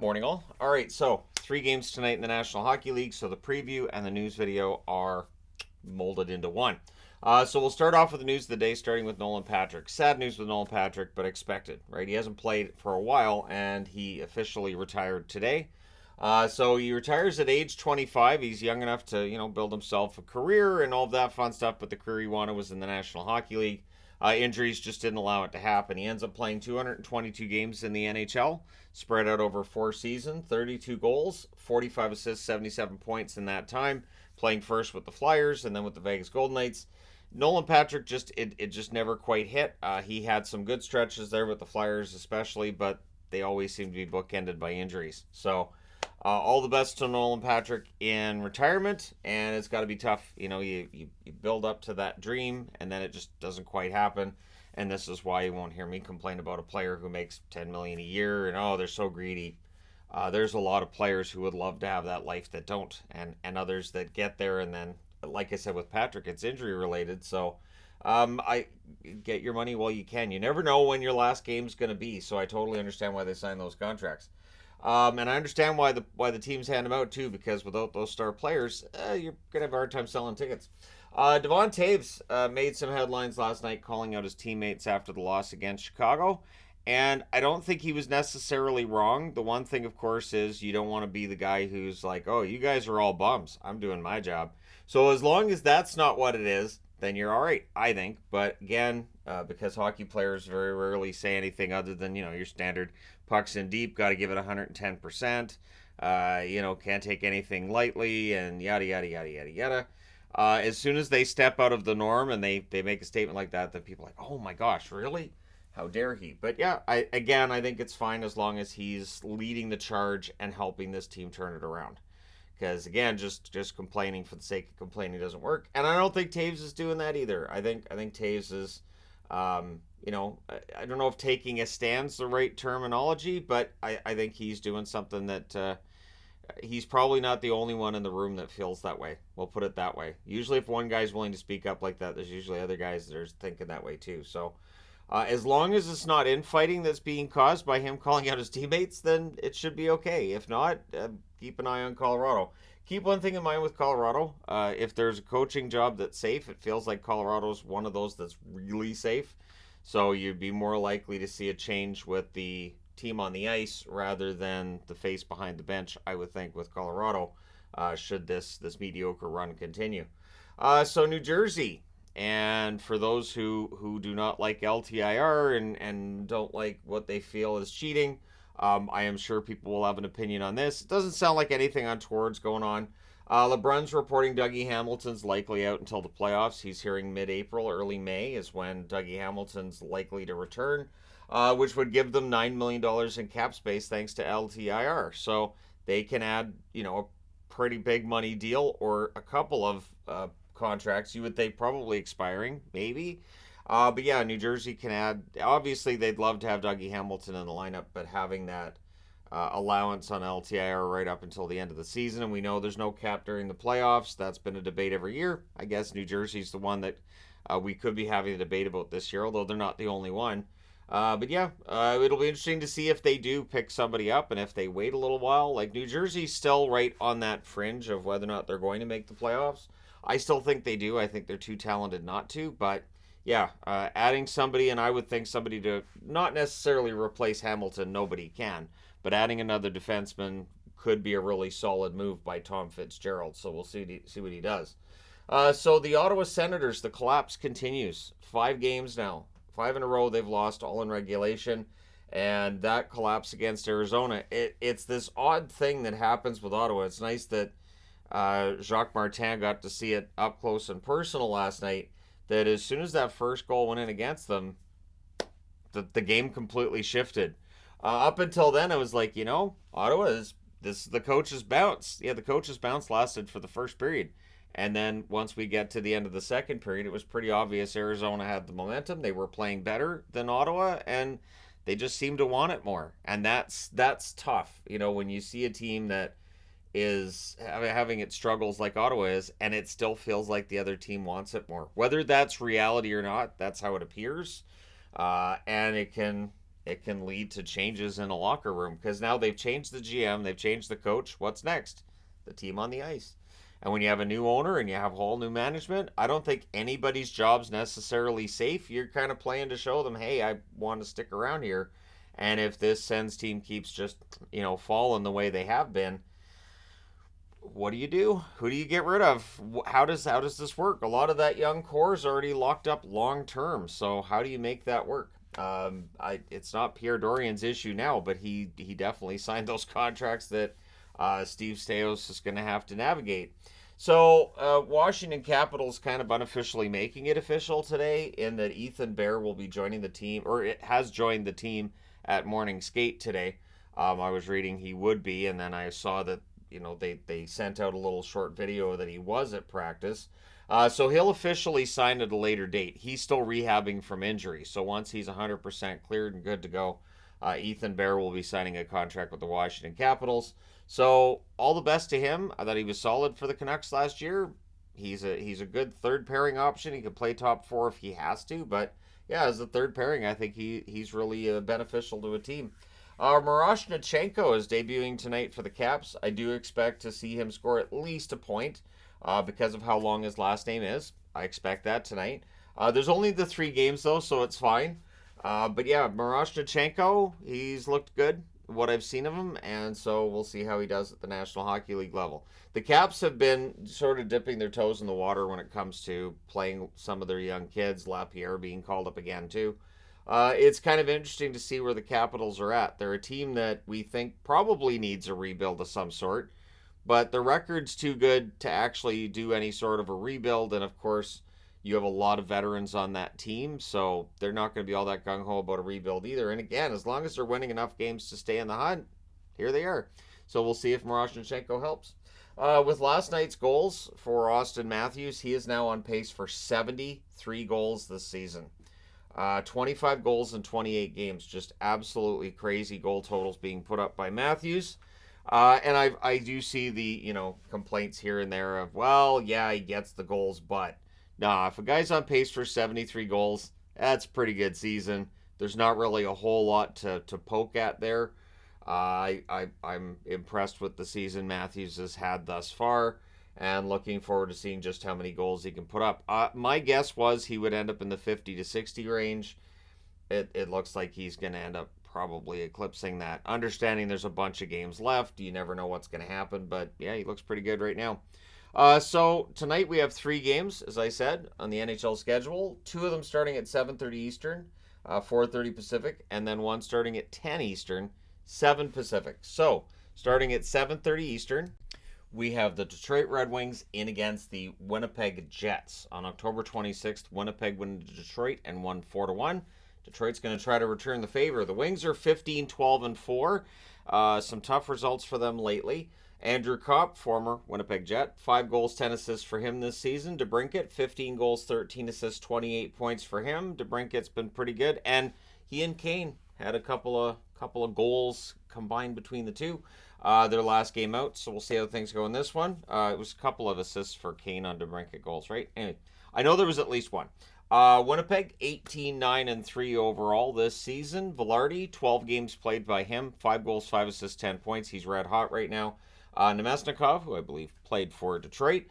Morning all. All right, so 3 games tonight in the National Hockey League. So the preview and the news video are molded into one. So we'll start off with the news of the day, starting with Nolan Patrick. Sad news with Nolan Patrick, but expected, right? He hasn't played for a while, and he officially retired today. So he retires at age 25. He's young enough to, build himself a career and all of that fun stuff. But the career he wanted was in the National Hockey League. Injuries just didn't allow it to happen. He ends up playing 222 games in the NHL, spread out over 4 seasons, 32 goals, 45 assists, 77 points in that time, playing first with the Flyers and then with the Vegas Golden Knights. Nolan Patrick it just never quite hit. He had some good stretches there with the Flyers especially, but they always seem to be bookended by injuries. So all the best to Nolan Patrick in retirement, and it's got to be tough. You build up to that dream, and then it just doesn't quite happen. And this is why you won't hear me complain about a player who makes $10 million a year, and they're so greedy. There's a lot of players who would love to have that life that don't, and others that get there, and then, like I said with Patrick, it's injury related. So I get your money while you can. You never know when your last game's going to be, so I totally understand why they signed those contracts. And I understand why the teams hand them out too, because without those star players, you're gonna have a hard time selling tickets. Devon Toews made some headlines last night, calling out his teammates after the loss against Chicago, and I don't think he was necessarily wrong. The one thing, of course, is you don't want to be the guy who's like, "Oh, you guys are all bums. I'm doing my job." So as long as that's not what it is, then you're all right, I think. But again, because hockey players very rarely say anything other than your standard pucks in deep, got to give it 110%. Can't take anything lightly, and yada yada yada yada yada. As soon as they step out of the norm and they make a statement like that, then people are like, oh my gosh, really? How dare he? But yeah, I think it's fine as long as he's leading the charge and helping this team turn it around. Because again, just complaining for the sake of complaining doesn't work, and I don't think Toews is doing that either. I think Toews is, I don't know if taking a stand's the right terminology, but I think he's doing something that he's probably not the only one in the room that feels that way. We'll put it that way. Usually, if one guy's willing to speak up like that, there's usually other guys that are thinking that way too. So as long as it's not infighting that's being caused by him calling out his teammates, then it should be okay. If not, keep an eye on Colorado. Keep one thing in mind with Colorado. If there's a coaching job that's safe, it feels like Colorado's one of those that's really safe. So you'd be more likely to see a change with the team on the ice rather than the face behind the bench, I would think, with Colorado, should this mediocre run continue. So New Jersey. And for those who do not like LTIR and don't like what they feel is cheating, I am sure people will have an opinion on this. It doesn't sound like anything untoward's going on. LeBrun's reporting Dougie Hamilton's likely out until the playoffs. He's hearing mid-April, early May is when Dougie Hamilton's likely to return, which would give them $9 million in cap space thanks to LTIR. So they can add, a pretty big money deal or a couple of contracts. You would think probably expiring, maybe. But yeah, New Jersey can add. Obviously, they'd love to have Dougie Hamilton in the lineup, but having that allowance on LTIR right up until the end of the season, and we know there's no cap during the playoffs. That's been a debate every year. I guess New Jersey's the one that we could be having a debate about this year, although they're not the only one. But yeah, it'll be interesting to see if they do pick somebody up and if they wait a little while. Like New Jersey's still right on that fringe of whether or not they're going to make the playoffs. I still think they do. I think they're too talented not to. But yeah, adding somebody, and I would think somebody to not necessarily replace Hamilton, nobody can, but adding another defenseman could be a really solid move by Tom Fitzgerald. So we'll see what he does. So the Ottawa Senators, the collapse continues. 5 games now. 5 in a row they've lost, all in regulation. And that collapse against Arizona, it's this odd thing that happens with Ottawa. It's nice that Jacques Martin got to see it up close and personal last night, that as soon as that first goal went in against them, the game completely shifted. Up until then, I was like, Ottawa this is the coach's bounce. Yeah, the coach's bounce lasted for the first period. And then once we get to the end of the second period, it was pretty obvious Arizona had the momentum. They were playing better than Ottawa, and they just seemed to want it more. And that's tough, when you see a team that is having its struggles like Ottawa is, and it still feels like the other team wants it more. Whether that's reality or not, that's how it appears. And it can it can lead to changes in a locker room because now they've changed the GM, they've changed the coach. What's next? The team on the ice. And when you have a new owner and you have whole new management, I don't think anybody's job's necessarily safe. You're kind of playing to show them, hey, I want to stick around here. And if this Sens team keeps just, falling the way they have been, what do you do? Who do you get rid of? How does this work? A lot of that young core is already locked up long term. So how do you make that work? It's not Pierre Dorian's issue now, but he definitely signed those contracts that Steve Toews is going to have to navigate. So Washington Capitals kind of unofficially making it official today in that Ethan Bear will be joining the team, or it has joined the team at morning skate today. I was reading he would be, and then I saw that they sent out a little short video that he was at practice. So he'll officially sign at a later date. He's still rehabbing from injury, so once he's 100% cleared and good to go, Ethan Bear will be signing a contract with the Washington Capitals. So all the best to him. I thought he was solid for the Canucks last year. He's a good third pairing option. He can play top four if he has to, but yeah, as a third pairing, I think he's really beneficial to a team. Miroshnichenko is debuting tonight for the Caps. I do expect to see him score at least a point because of how long his last name is. I expect that tonight. There's only the 3 games, though, so it's fine. But yeah, Miroshnichenko, he's looked good, what I've seen of him, and so we'll see how he does at the National Hockey League level. The Caps have been sort of dipping their toes in the water when it comes to playing some of their young kids, Lapierre being called up again, too. It's kind of interesting to see where the Capitals are at. They're a team that we think probably needs a rebuild of some sort, but the record's too good to actually do any sort of a rebuild, and of course, you have a lot of veterans on that team, so they're not going to be all that gung-ho about a rebuild either. And again, as long as they're winning enough games to stay in the hunt, here they are. So we'll see if Miroshnichenko helps. With last night's goals for Austin Matthews, he is now on pace for 73 goals this season. 25 goals in 28 games. Just absolutely crazy goal totals being put up by Matthews. And I do see the, complaints here and there of, well, yeah, he gets the goals, but nah, if a guy's on pace for 73 goals, that's a pretty good season. There's not really a whole lot to poke at there. I'm impressed with the season Matthews has had thus far and looking forward to seeing just how many goals he can put up. My guess was he would end up in the 50 to 60 range. It looks like he's going to end up probably eclipsing that. Understanding there's a bunch of games left, you never know what's going to happen, but yeah, he looks pretty good right now. So tonight we have 3 games, as I said, on the NHL schedule. 2 of them starting at 7:30 Eastern, 4:30 Pacific, and then one starting at 10 Eastern, 7 Pacific. So starting at 7:30 Eastern, we have the Detroit Red Wings in against the Winnipeg Jets. On October 26th, Winnipeg went into Detroit and won 4-1. Detroit's going to try to return the favor. The Wings are 15-12-4. Some tough results for them lately. Andrew Kopp, former Winnipeg Jet, 5 goals, 10 assists for him this season. DeBrincat, 15 goals, 13 assists, 28 points for him. DeBrincat's been pretty good, and he and Kane had a couple of goals combined between the two. Their last game out, so we'll see how things go in this one. It was a couple of assists for Kane on DeBrincat goals, right? Anyway, I know there was at least one. Winnipeg, 18-9-3 overall this season. Velarde, 12 games played by him, 5 goals, 5 assists, 10 points. He's red hot right now. Nemesnikov, who I believe played for Detroit,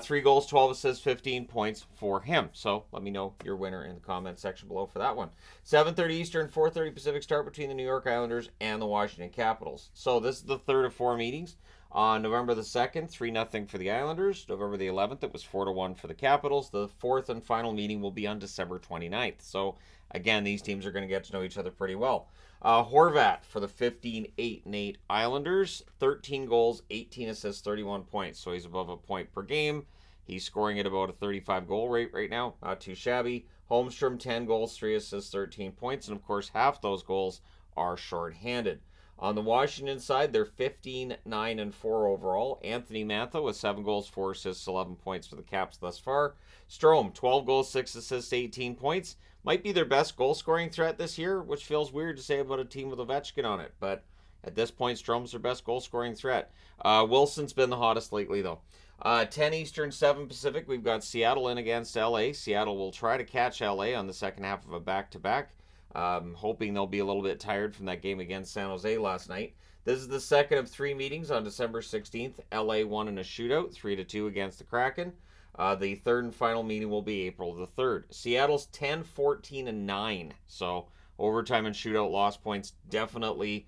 3 goals, 12 assists, 15 points for him. So let me know your winner in the comment section below for that one. 7:30 Eastern, 4:30 Pacific start between the New York Islanders and the Washington Capitals. So this is the third of 4 meetings. On November the 2nd, 3-0 for the Islanders. November the 11th, it was 4-1 for the Capitals. The fourth and final meeting will be on December 29th. So again, these teams are going to get to know each other pretty well. Horvat for the 15-8-8 Islanders, 13 goals, 18 assists, 31 points. So he's above a point per game. He's scoring at about a 35 goal rate right now. Not too shabby. Holmstrom, 10 goals, 3 assists, 13 points. And of course, half those goals are shorthanded. On the Washington side, they're 15-9-4 overall. Anthony Mantha with 7 goals, 4 assists, 11 points for the Caps thus far. Strome, 12 goals, 6 assists, 18 points. Might be their best goal-scoring threat this year, which feels weird to say about a team with Ovechkin on it. But at this point, Strome's their best goal-scoring threat. Wilson's been the hottest lately, though. 10 Eastern, 7 Pacific, we've got Seattle in against LA. Seattle will try to catch LA on the second half of a back-to-back. Hoping they'll be a little bit tired from that game against San Jose last night. This is the second of 3 meetings on December 16th. LA won in a shootout, 3-2 against the Kraken. The third and final meeting will be April the 3rd. Seattle's 10-14-9. So overtime and shootout loss points definitely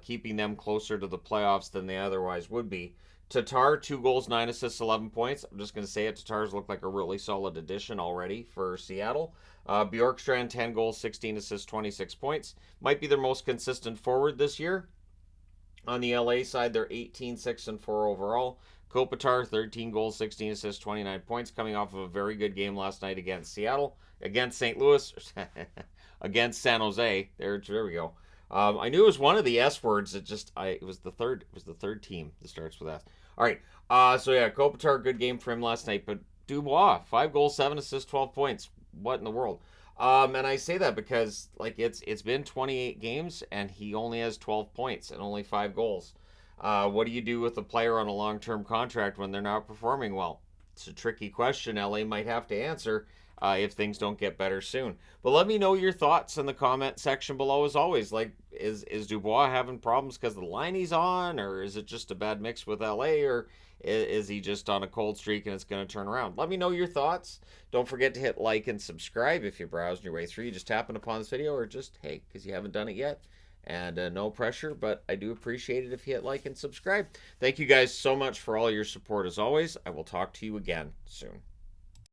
keeping them closer to the playoffs than they otherwise would be. Tatar, 2 goals, 9 assists, 11 points. I'm just going to say it. Tatar's looked like a really solid addition already for Seattle. Bjorkstrand, 10 goals, 16 assists, 26 points. Might be their most consistent forward this year. On the LA side, they're 18-6-4 overall. Kopitar, 13 goals, 16 assists, 29 points, coming off of a very good game last night against Seattle, against St. Louis, against San Jose. There we go. I knew it was one of the S words. It was the third. It was the third team that starts with S. All right. So yeah, Kopitar, good game for him last night. But Dubois, 5 goals, 7 assists, 12 points. What in the world? And I say that because it's been 28 games and he only has 12 points and only 5 goals. What do you do with a player on a long-term contract when they're not performing well? It's a tricky question LA might have to answer if things don't get better soon. But let me know your thoughts in the comment section below as always. Like, is Dubois having problems because the line he's on, or is it just a bad mix with LA, or is he just on a cold streak and it's going to turn around? Let me know your thoughts. Don't forget to hit like and subscribe if you're browsing your way through. You just tapping upon this video, or just, hey, because you haven't done it yet. And no pressure, but I do appreciate it if you hit like and subscribe. Thank you guys so much for all your support as always. I will talk to you again soon.